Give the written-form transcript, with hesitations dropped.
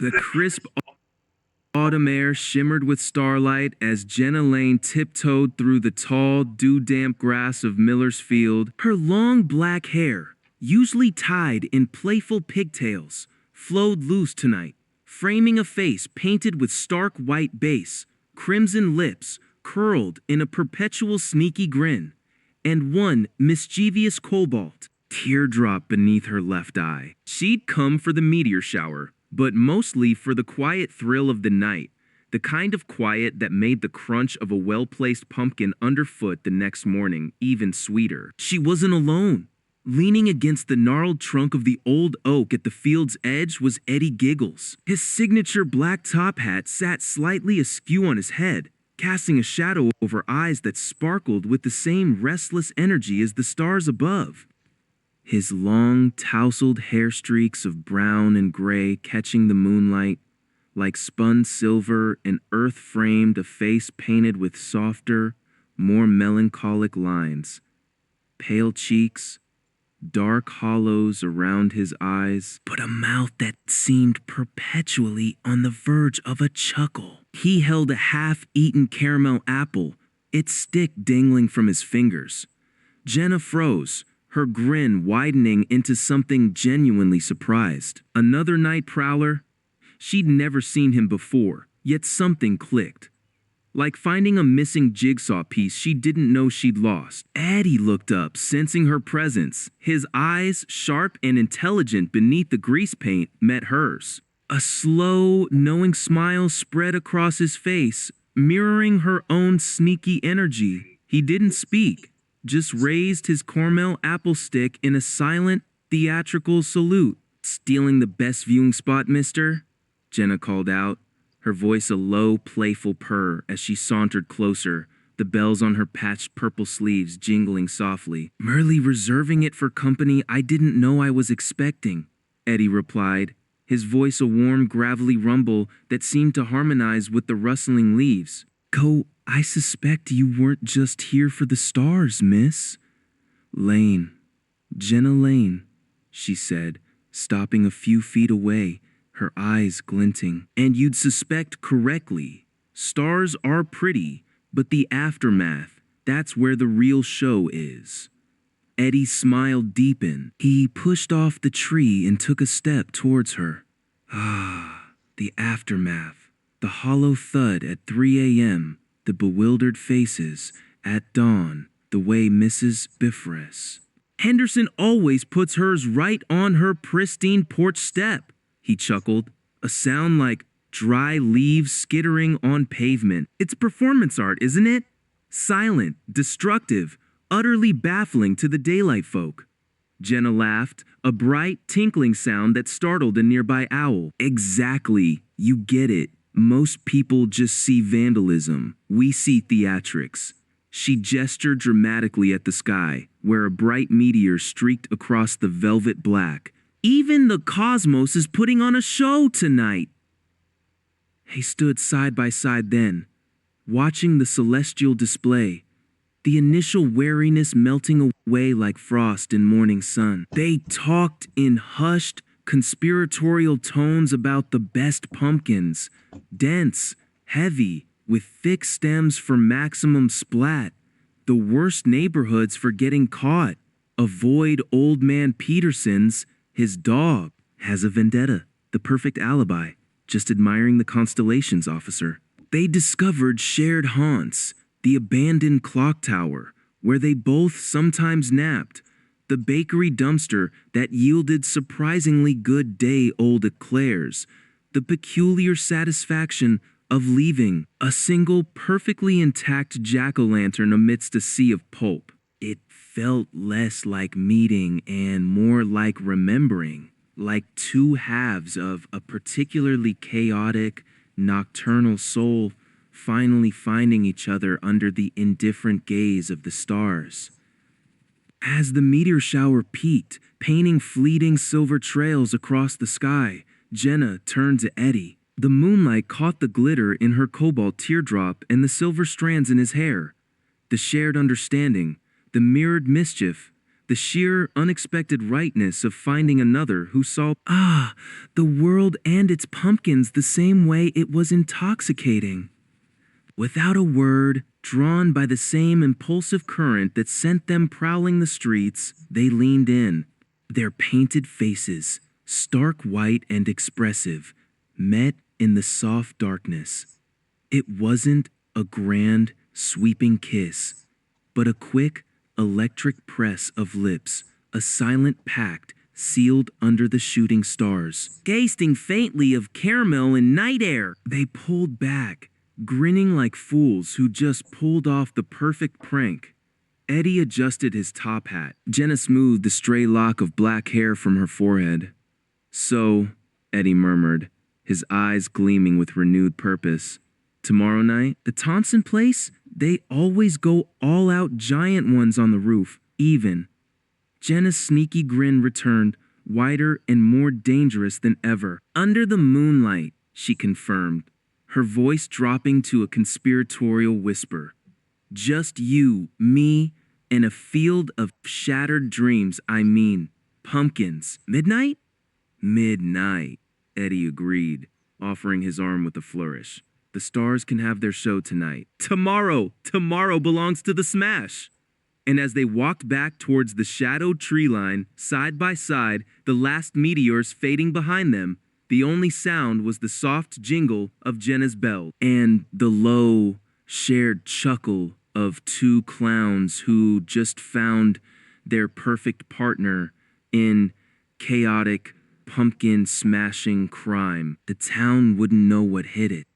The crisp autumn air shimmered with starlight as Jenna Lane tiptoed through the tall, dew-damp grass of Miller's Field. Her long black hair, usually tied in playful pigtails, flowed loose tonight, framing a face painted with stark white base, crimson lips curled in a perpetual sneaky grin, and one mischievous cobalt teardrop beneath her left eye. She'd come for the meteor shower, but mostly for the quiet thrill of the night, the kind of quiet that made the crunch of a well-placed pumpkin underfoot the next morning even sweeter. She wasn't alone. Leaning against the gnarled trunk of the old oak at the field's edge was Eddie Giggles. His signature black top hat sat slightly askew on his head, casting a shadow over eyes that sparkled with the same restless energy as the stars above. His long, tousled hair streaks of brown and gray catching the moonlight, like spun silver, and earth framed a face painted with softer, more melancholic lines. Pale cheeks, dark hollows around his eyes, but a mouth that seemed perpetually on the verge of a chuckle. He held a half-eaten caramel apple, its stick dangling from his fingers. Jenna froze, her grin widening into something genuinely surprised. Another night prowler? She'd never seen him before, yet something clicked. Like finding a missing jigsaw piece she didn't know she'd lost. Eddie looked up, sensing her presence. His eyes, sharp and intelligent beneath the grease paint, met hers. A slow, knowing smile spread across his face, mirroring her own sneaky energy. He didn't speak, just raised his caramel apple stick in a silent, theatrical salute. "Stealing the best viewing spot, mister?" Jenna called out, her voice a low, playful purr as she sauntered closer, the bells on her patched purple sleeves jingling softly. "Merely reserving it for company I didn't know I was expecting," Eddie replied, his voice a warm, gravelly rumble that seemed to harmonize with the rustling leaves. I suspect you weren't just here for the stars, miss." "Lane. Jenna Lane," she said, stopping a few feet away, her eyes glinting. "And you'd suspect correctly. Stars are pretty, but the aftermath, that's where the real show is." Eddie's smile deepened. He pushed off the tree and took a step towards her. Ah, the aftermath. The hollow thud at 3 a.m., the bewildered faces at dawn, the way Mrs. Biffress. "Henderson always puts hers right on her pristine porch step," he chuckled, a sound like dry leaves skittering on pavement. "It's performance art, isn't it? Silent, destructive, utterly baffling to the daylight folk." Jenna laughed, a bright, tinkling sound that startled a nearby owl. "Exactly, you get it. Most people just see vandalism. We see theatrics." She gestured dramatically at the sky, where a bright meteor streaked across the velvet black. "Even the cosmos is putting on a show tonight." They stood side by side then, watching the celestial display, the initial wariness melting away like frost in morning sun. They talked in hushed, conspiratorial tones about the best pumpkins, dense, heavy, with thick stems for maximum splat, the worst neighborhoods for getting caught. Avoid old man Peterson's, his dog has a vendetta, the perfect alibi, just admiring the constellations, officer. They discovered shared haunts, the abandoned clock tower, where they both sometimes napped, the bakery dumpster that yielded surprisingly good day-old eclairs, the peculiar satisfaction of leaving a single perfectly intact jack-o'-lantern amidst a sea of pulp. It felt less like meeting and more like remembering, like two halves of a particularly chaotic, nocturnal soul finally finding each other under the indifferent gaze of the stars. As the meteor shower peaked, painting fleeting silver trails across the sky, Jenna turned to Eddie. The moonlight caught the glitter in her cobalt teardrop and the silver strands in his hair. The shared understanding, the mirrored mischief, The sheer, unexpected rightness of finding another who saw, the world and its pumpkins the same way it was intoxicating. Without a word, drawn by the same impulsive current that sent them prowling the streets, they leaned in. Their painted faces, stark white and expressive, met in the soft darkness. It wasn't a grand, sweeping kiss, but a quick, electric press of lips, a silent pact sealed under the shooting stars. Tasting faintly of caramel and night air, they pulled back, grinning like fools who just pulled off the perfect prank. Eddie adjusted his top hat. Jenna smoothed the stray lock of black hair from her forehead. So, Eddie murmured, his eyes gleaming with renewed purpose. Tomorrow night, the Thompson place, they always go all-out giant ones on the roof, even. Jenna's sneaky grin returned, wider and more dangerous than ever. Under the moonlight, she confirmed, her voice dropping to a conspiratorial whisper. Just you, me, and a field of shattered dreams, I mean, pumpkins. Midnight? Midnight, Eddie agreed, offering his arm with a flourish. The stars can have their show tonight. Tomorrow belongs to the smash. And as they walked back towards the shadowed tree line, side by side, the last meteors fading behind them, the only sound was the soft jingle of Jenna's bell and the low, shared chuckle of two clowns who just found their perfect partner in chaotic, pumpkin-smashing crime. The town wouldn't know what hit it.